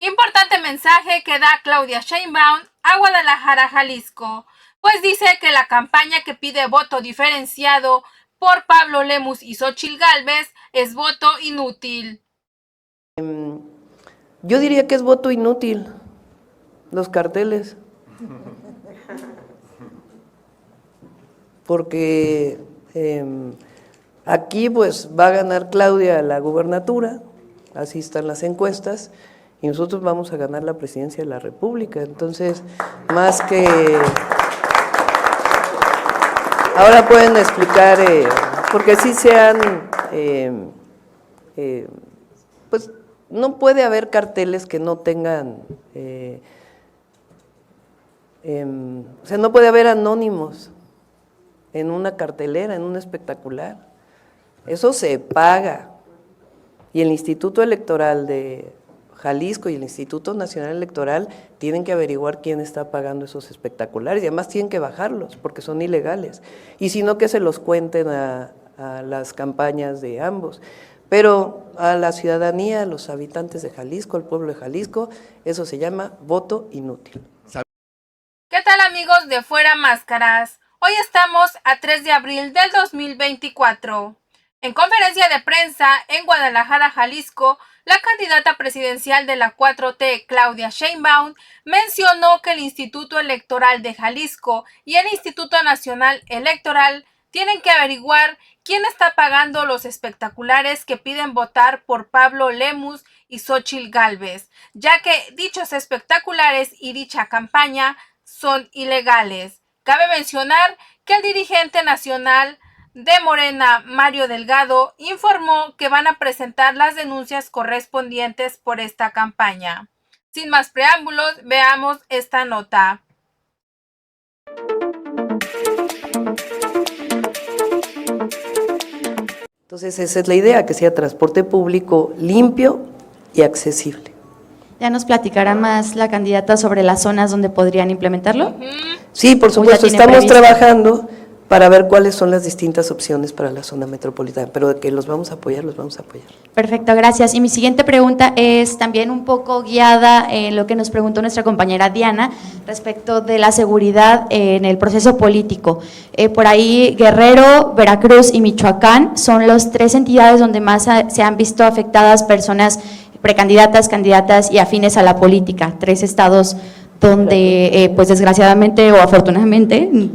Importante mensaje que da Claudia Sheinbaum a Guadalajara, Jalisco, pues dice que la campaña que pide voto diferenciado por Pablo Lemus y Xóchitl Gálvez es voto inútil. Yo diría que es voto inútil, los carteles, porque aquí pues va a ganar Claudia la gubernatura, así están las encuestas, y nosotros vamos a ganar la presidencia de la República. Entonces, más que… Ahora pueden explicar, porque sí pues no puede haber carteles que no tengan, o sea, no puede haber anónimos en una cartelera, en un espectacular. Eso se paga. Y el Instituto Electoral de Jalisco y el Instituto Nacional Electoral tienen que averiguar quién está pagando esos espectaculares y además tienen que bajarlos porque son ilegales. Y si no, que se los cuenten a las campañas de ambos. Pero a la ciudadanía, a los habitantes de Jalisco, al pueblo de Jalisco, eso se llama voto inútil. ¿Qué tal, amigos de Fuera Máscaras? Hoy estamos a 3 de abril del 2024. En conferencia de prensa en Guadalajara, Jalisco, la candidata presidencial de la 4T, Claudia Sheinbaum, mencionó que el Instituto Electoral de Jalisco y el Instituto Nacional Electoral tienen que averiguar quién está pagando los espectaculares que piden votar por Pablo Lemus y Xóchitl Gálvez, ya que dichos espectaculares y dicha campaña son ilegales. Cabe mencionar que el dirigente nacional de Morena, Mario Delgado, informó que van a presentar las denuncias correspondientes por esta campaña. Sin más preámbulos, veamos esta nota. Entonces esa es la idea, que sea transporte público limpio y accesible. ¿Ya nos platicará más la candidata sobre las zonas donde podrían implementarlo? Sí, por supuesto, estamos trabajando para ver cuáles son las distintas opciones para la zona metropolitana, pero de que los vamos a apoyar, los vamos a apoyar. Perfecto, gracias. Y mi siguiente pregunta es también un poco guiada en lo que nos preguntó nuestra compañera Diana respecto de la seguridad en el proceso político. Por ahí Guerrero, Veracruz y Michoacán son las tres entidades donde más se han visto afectadas personas precandidatas, candidatas y afines a la política, tres estados donde pues desgraciadamente o afortunadamente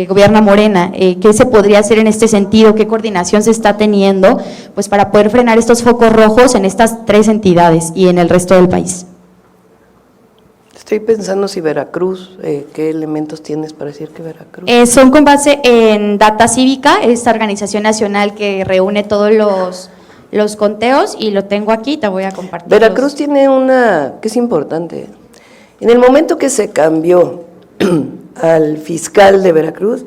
gobierna Morena. ¿Qué se podría hacer en este sentido? ¿Qué coordinación se está teniendo pues para poder frenar estos focos rojos en estas tres entidades y en el resto del país? Estoy pensando si Veracruz, ¿qué elementos tienes para decir que Veracruz? Son con base en Data Cívica, esta organización nacional que reúne todos los conteos, y lo tengo aquí, te voy a compartir. Veracruz tiene una que es importante. En el momento que se cambió al fiscal de Veracruz,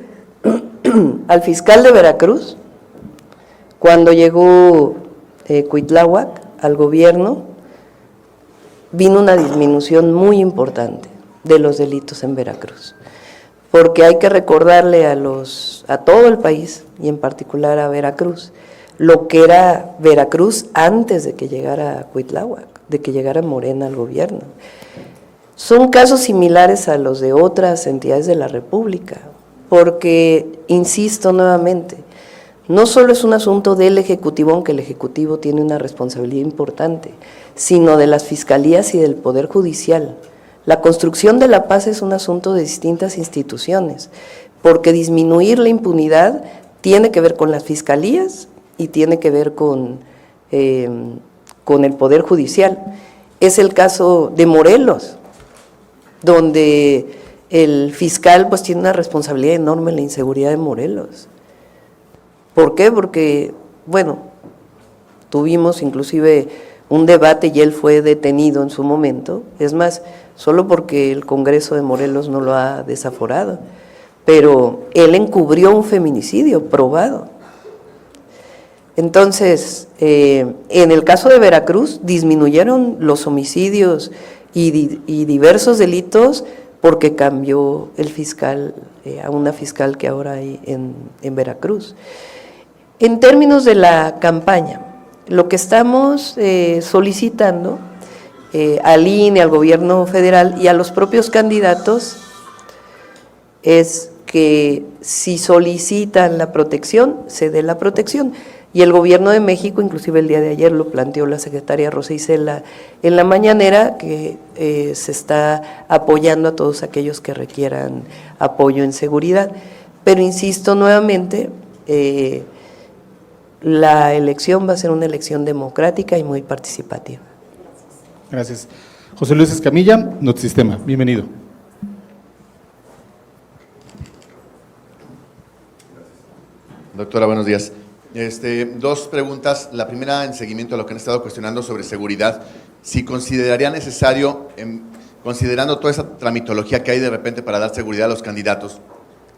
cuando llegó Cuitláhuac al gobierno, vino una disminución muy importante de los delitos en Veracruz, porque hay que recordarle a todo el país, y en particular a Veracruz, lo que era Veracruz antes de que llegara Cuitláhuac, de que llegara Morena al gobierno. Son casos similares a los de otras entidades de la República, porque, insisto nuevamente, no solo es un asunto del Ejecutivo, aunque el Ejecutivo tiene una responsabilidad importante, sino de las fiscalías y del Poder Judicial. La construcción de la paz es un asunto de distintas instituciones, porque disminuir la impunidad tiene que ver con las fiscalías y tiene que ver con el Poder Judicial. Es el caso de Morelos, donde el fiscal pues tiene una responsabilidad enorme en la inseguridad de Morelos. ¿Por qué? Porque, bueno, tuvimos inclusive un debate y él fue detenido en su momento, es más, solo porque el Congreso de Morelos no lo ha desaforado, pero él encubrió un feminicidio probado. Entonces, en el caso de Veracruz, disminuyeron los homicidios y diversos delitos porque cambió el fiscal a una fiscal que ahora hay en Veracruz. En términos de la campaña, lo que estamos solicitando al INE, al gobierno federal y a los propios candidatos es que si solicitan la protección, se dé la protección. Y el gobierno de México, inclusive el día de ayer lo planteó la secretaria Rosa Isela en la mañanera, que se está apoyando a todos aquellos que requieran apoyo en seguridad. Pero insisto nuevamente, la elección va a ser una elección democrática y muy participativa. Gracias. José Luis Escamilla, Notisistema, bienvenido. Doctora, buenos días. Dos preguntas. La primera, en seguimiento a lo que han estado cuestionando sobre seguridad. Si consideraría necesario, considerando toda esa tramitología que hay de repente para dar seguridad a los candidatos,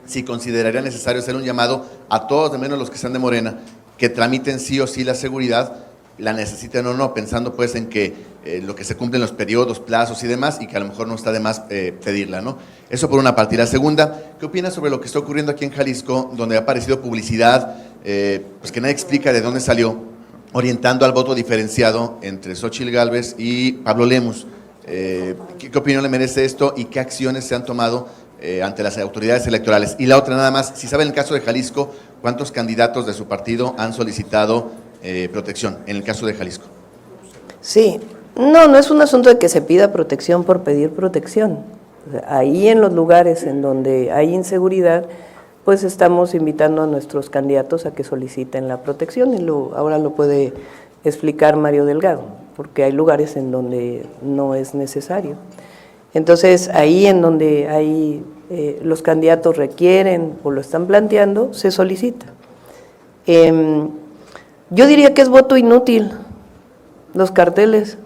si consideraría necesario hacer un llamado a todos, de menos los que sean de Morena, que tramiten sí o sí la seguridad, la necesiten o no, pensando pues en que lo que se cumplen los periodos, plazos y demás, y que a lo mejor no está de más pedirla, ¿no? Eso por una parte. Y la segunda, ¿qué opinas sobre lo que está ocurriendo aquí en Jalisco, donde ha aparecido publicidad, pues que nadie explica de dónde salió, orientando al voto diferenciado entre Xóchitl Gálvez y Pablo Lemus? ¿Qué opinión le merece esto y qué acciones se han tomado ante las autoridades electorales? Y la otra nada más, si sabe en el caso de Jalisco, ¿cuántos candidatos de su partido han solicitado protección en el caso de Jalisco? Sí, no es un asunto de que se pida protección por pedir protección. O sea, ahí en los lugares en donde hay inseguridad, pues estamos invitando a nuestros candidatos a que soliciten la protección y ahora lo puede explicar Mario Delgado, porque hay lugares en donde no es necesario. Entonces, ahí en donde hay los candidatos requieren o lo están planteando, se solicita. Yo diría que es voto inútil, los carteles,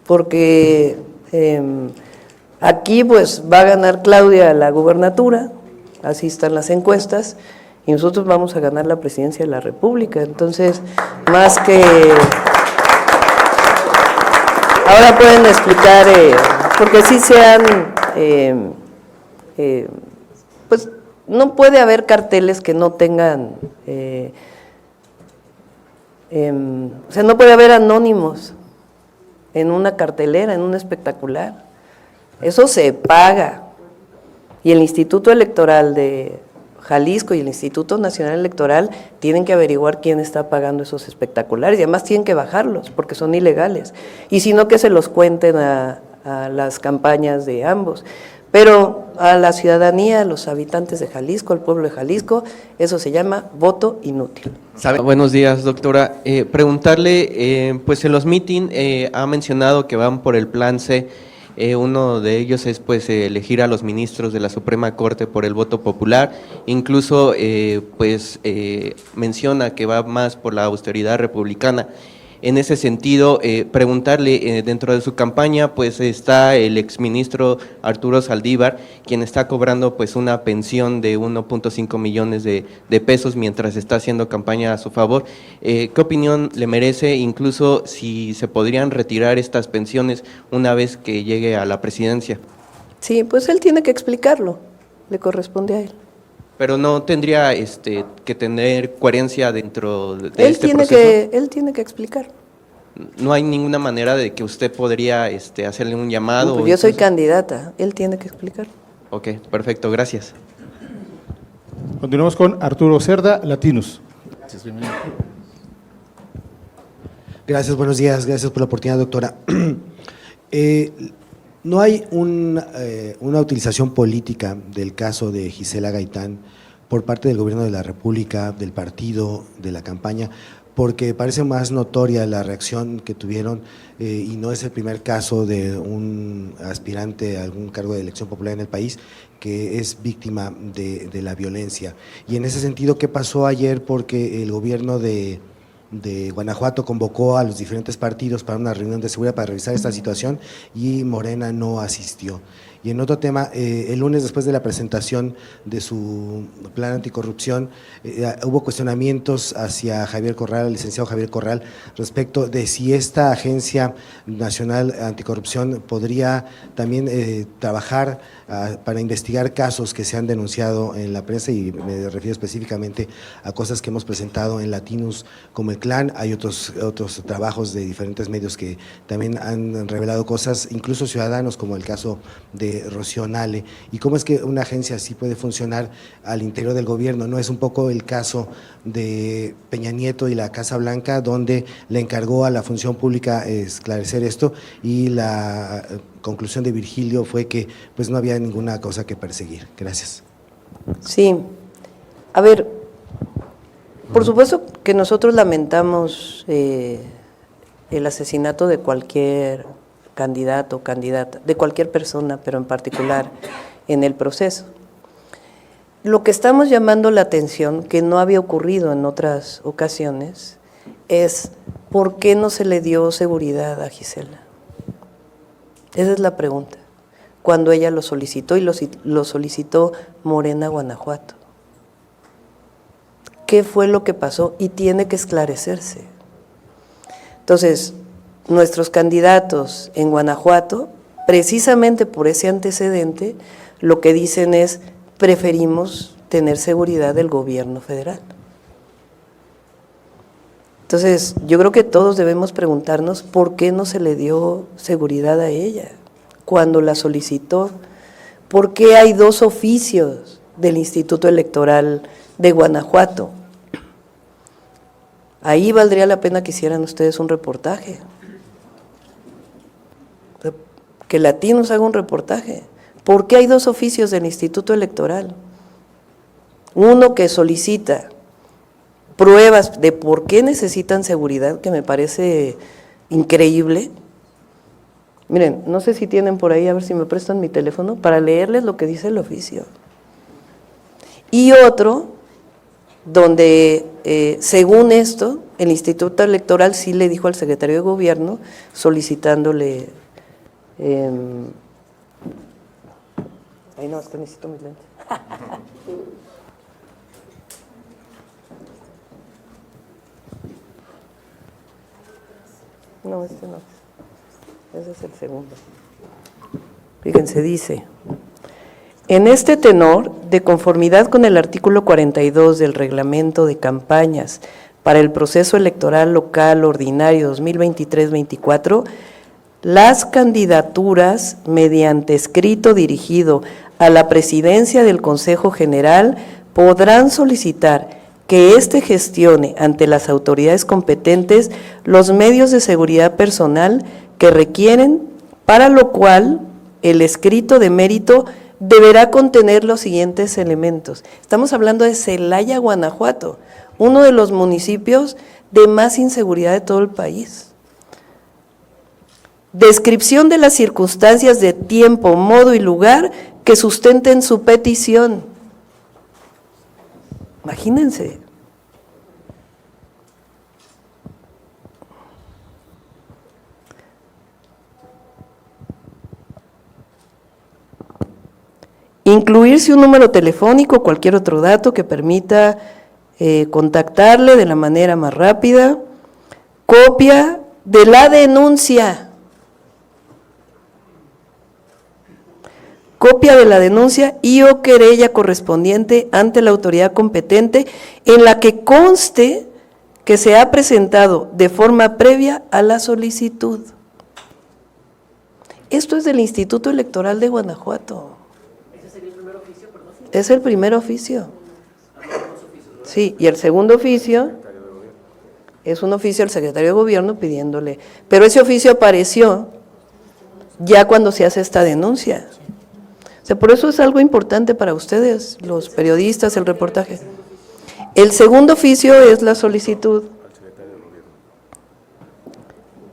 porque aquí pues va a ganar Claudia la gubernatura, así están las encuestas, y nosotros vamos a ganar la presidencia de la República. Entonces, más que… Ahora pueden explicar, porque sí pues no puede haber carteles que no tengan, o sea, no puede haber anónimos en una cartelera, en un espectacular. Eso se paga. Y el Instituto Electoral de Jalisco y el Instituto Nacional Electoral tienen que averiguar quién está pagando esos espectaculares y además tienen que bajarlos porque son ilegales. Y si no, que se los cuenten a las campañas de ambos. Pero a la ciudadanía, a los habitantes de Jalisco, al pueblo de Jalisco, eso se llama voto inútil. ¿Sabe? Buenos días, doctora. Preguntarle, pues en los meeting ha mencionado que van por el plan C. Uno de ellos es pues elegir a los ministros de la Suprema Corte por el voto popular. Incluso menciona que va más por la austeridad republicana. En ese sentido, preguntarle, dentro de su campaña, pues está el exministro Arturo Saldívar, quien está cobrando pues una pensión de 1.5 millones de pesos mientras está haciendo campaña a su favor. ¿Qué opinión le merece, incluso si se podrían retirar estas pensiones una vez que llegue a la presidencia? Sí, pues él tiene que explicarlo, le corresponde a él. Pero no tendría que tener coherencia dentro de este proceso. Él tiene que explicar. No hay ninguna manera de que usted podría hacerle un llamado. No, pues yo soy candidata, él tiene que explicar. Ok, perfecto, gracias. Continuamos con Arturo Cerda, Latinos. Gracias, bienvenido. Gracias, buenos días, gracias por la oportunidad, doctora. No hay una utilización política del caso de Gisela Gaitán por parte del gobierno de la República, del partido, de la campaña, porque parece más notoria la reacción que tuvieron y no es el primer caso de un aspirante a algún cargo de elección popular en el país que es víctima de la violencia. Y en ese sentido, ¿qué pasó ayer? Porque el gobierno de Guanajuato convocó a los diferentes partidos para una reunión de seguridad para revisar esta situación y Morena no asistió. Y en otro tema, el lunes después de la presentación de su plan anticorrupción, hubo cuestionamientos hacia Javier Corral, el licenciado Javier Corral, respecto de si esta Agencia Nacional Anticorrupción podría también trabajar para investigar casos que se han denunciado en la prensa, y me refiero específicamente a cosas que hemos presentado en Latinus como el Clan. Hay otros trabajos de diferentes medios que también han revelado cosas, incluso ciudadanos, como el caso de Rocío Nale. ¿Y cómo es que una agencia así puede funcionar al interior del gobierno? ¿No es un poco el caso de Peña Nieto y la Casa Blanca, donde le encargó a la función pública esclarecer esto, y la conclusión de Virgilio fue que pues no había ninguna cosa que perseguir? Gracias. Sí, a ver, por supuesto que nosotros lamentamos el asesinato de cualquier candidato o candidata, de cualquier persona, pero en particular en el proceso. Lo que estamos llamando la atención, que no había ocurrido en otras ocasiones, es ¿por qué no se le dio seguridad a Gisela? Esa es la pregunta, cuando ella lo solicitó, y lo solicitó Morena, Guanajuato. ¿Qué fue lo que pasó? Y tiene que esclarecerse. Entonces, nuestros candidatos en Guanajuato, precisamente por ese antecedente, lo que dicen es: preferimos tener seguridad del gobierno federal. Entonces, yo creo que todos debemos preguntarnos por qué no se le dio seguridad a ella cuando la solicitó. ¿Por qué hay 2 oficios del Instituto Electoral de Guanajuato? Ahí valdría la pena que hicieran ustedes un reportaje. Que Latinus haga un reportaje. ¿Por qué hay 2 oficios del Instituto Electoral? Uno que solicita pruebas de por qué necesitan seguridad, que me parece increíble. Miren, no sé si tienen por ahí, a ver si me prestan mi teléfono, para leerles lo que dice el oficio. Y otro, donde según esto, el Instituto Electoral sí le dijo al secretario de Gobierno, solicitándole… ay, no, es que necesito mis lentes. No, este no. Ese es el segundo. Fíjense, dice: en este tenor, de conformidad con el artículo 42 del Reglamento de Campañas para el Proceso Electoral Local Ordinario 2023-24, las candidaturas mediante escrito dirigido a la Presidencia del Consejo General podrán solicitar que éste gestione ante las autoridades competentes los medios de seguridad personal que requieren, para lo cual el escrito de mérito deberá contener los siguientes elementos. Estamos hablando de Celaya, Guanajuato, uno de los municipios de más inseguridad de todo el país. Descripción de las circunstancias de tiempo, modo y lugar que sustenten su petición. Imagínense. Incluirse un número telefónico o cualquier otro dato que permita contactarle de la manera más rápida. Copia de la denuncia. Copia de la denuncia y o querella correspondiente ante la autoridad competente en la que conste que se ha presentado de forma previa a la solicitud. Esto es del Instituto Electoral de Guanajuato. ¿Ese sería el primer oficio, perdón? Es el primer oficio. Sí, y el segundo oficio es un oficio al secretario de Gobierno pidiéndole, pero ese oficio apareció ya cuando se hace esta denuncia. O sea, por eso es algo importante para ustedes, los periodistas, el reportaje. El segundo oficio es la solicitud.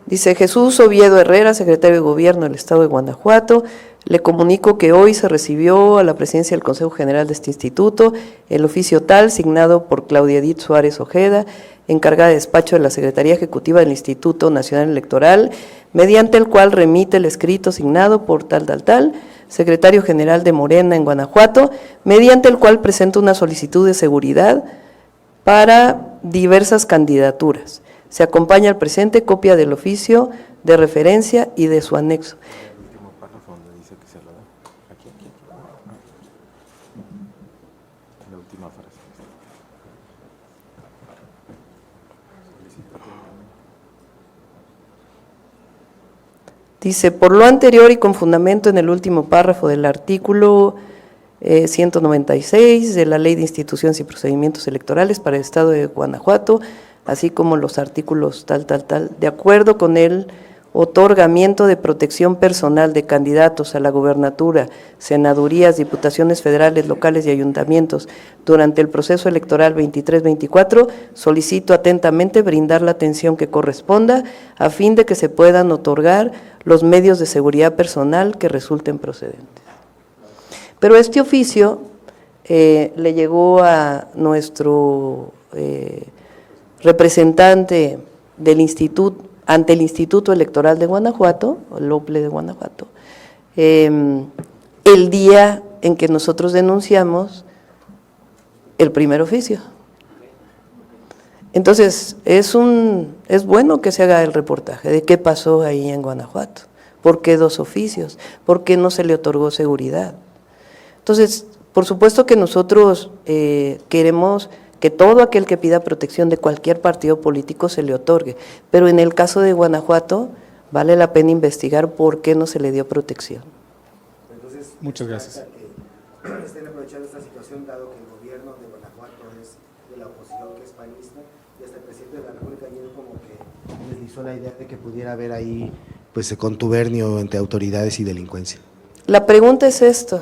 Dice: Jesús Oviedo Herrera, secretario de Gobierno del Estado de Guanajuato, le comunico que hoy se recibió a la presidencia del Consejo General de este instituto el oficio tal, signado por Claudia Edith Suárez Ojeda, encargada de despacho de la Secretaría Ejecutiva del Instituto Nacional Electoral, mediante el cual remite el escrito signado por tal, secretario general de Morena en Guanajuato, mediante el cual presenta una solicitud de seguridad para diversas candidaturas. Se acompaña al presente copia del oficio de referencia y de su anexo. Dice, por lo anterior y con fundamento en el último párrafo del artículo 196 de la Ley de Instituciones y Procedimientos Electorales para el Estado de Guanajuato, así como los artículos tal, de acuerdo con el otorgamiento de protección personal de candidatos a la gobernatura, senadurías, diputaciones federales, locales y ayuntamientos durante el proceso electoral 23-24, solicito atentamente brindar la atención que corresponda a fin de que se puedan otorgar los medios de seguridad personal que resulten procedentes. Pero este oficio le llegó a nuestro representante del instituto, ante el Instituto Electoral de Guanajuato, el OPLE de Guanajuato, el día en que nosotros denunciamos el primer oficio. Entonces, es bueno que se haga el reportaje de qué pasó ahí en Guanajuato, por qué 2 oficios, por qué no se le otorgó seguridad. Entonces, por supuesto que nosotros queremos que todo aquel que pida protección de cualquier partido político se le otorgue, pero en el caso de Guanajuato vale la pena investigar por qué no se le dio protección. Entonces, muchas gracias. Estén aprovechando esta situación, dado que el gobierno de Guanajuato es de la oposición, que es panista, y hasta el presidente de la República ayer como que deslizó la idea de que pudiera haber ahí pues contubernio entre autoridades y delincuencia. La pregunta es esto.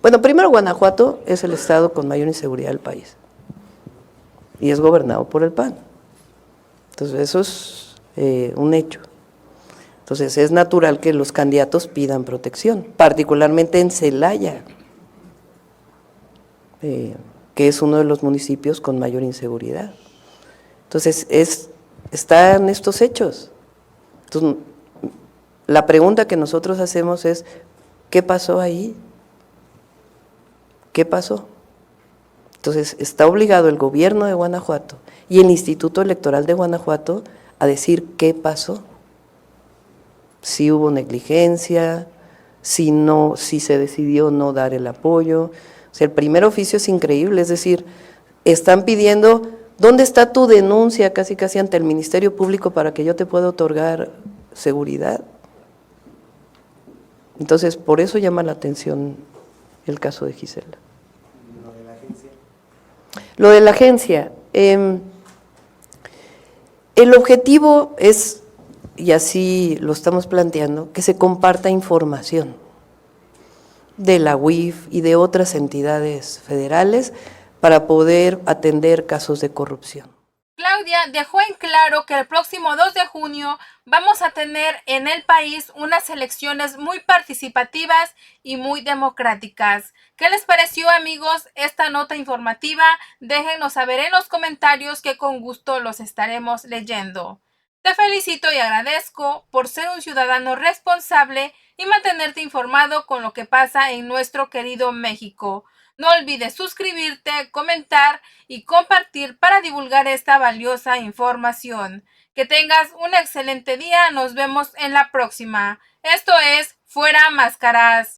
Bueno, primero, Guanajuato es el estado con mayor inseguridad del país y es gobernado por el PAN. Entonces, eso es un hecho. Entonces, es natural que los candidatos pidan protección, particularmente en Celaya, que es uno de los municipios con mayor inseguridad. Entonces, están estos hechos. Entonces, la pregunta que nosotros hacemos es, ¿qué pasó ahí? ¿Qué pasó? Entonces, está obligado el gobierno de Guanajuato y el Instituto Electoral de Guanajuato a decir qué pasó. Si hubo negligencia, si se decidió no dar el apoyo. O sea, el primer oficio es increíble, es decir, están pidiendo, ¿dónde está tu denuncia casi ante el Ministerio Público para que yo te pueda otorgar seguridad? Entonces, por eso llama la atención el caso de Gisela. Lo de la agencia, el objetivo es, y así lo estamos planteando, que se comparta información de la UIF y de otras entidades federales para poder atender casos de corrupción. Claudia dejó en claro que el próximo 2 de junio vamos a tener en el país unas elecciones muy participativas y muy democráticas. ¿Qué les pareció, amigos, esta nota informativa? Déjenos saber en los comentarios que con gusto los estaremos leyendo. Te felicito y agradezco por ser un ciudadano responsable y mantenerte informado con lo que pasa en nuestro querido México. No olvides suscribirte, comentar y compartir para divulgar esta valiosa información. Que tengas un excelente día, nos vemos en la próxima. Esto es Fuera Máscaras.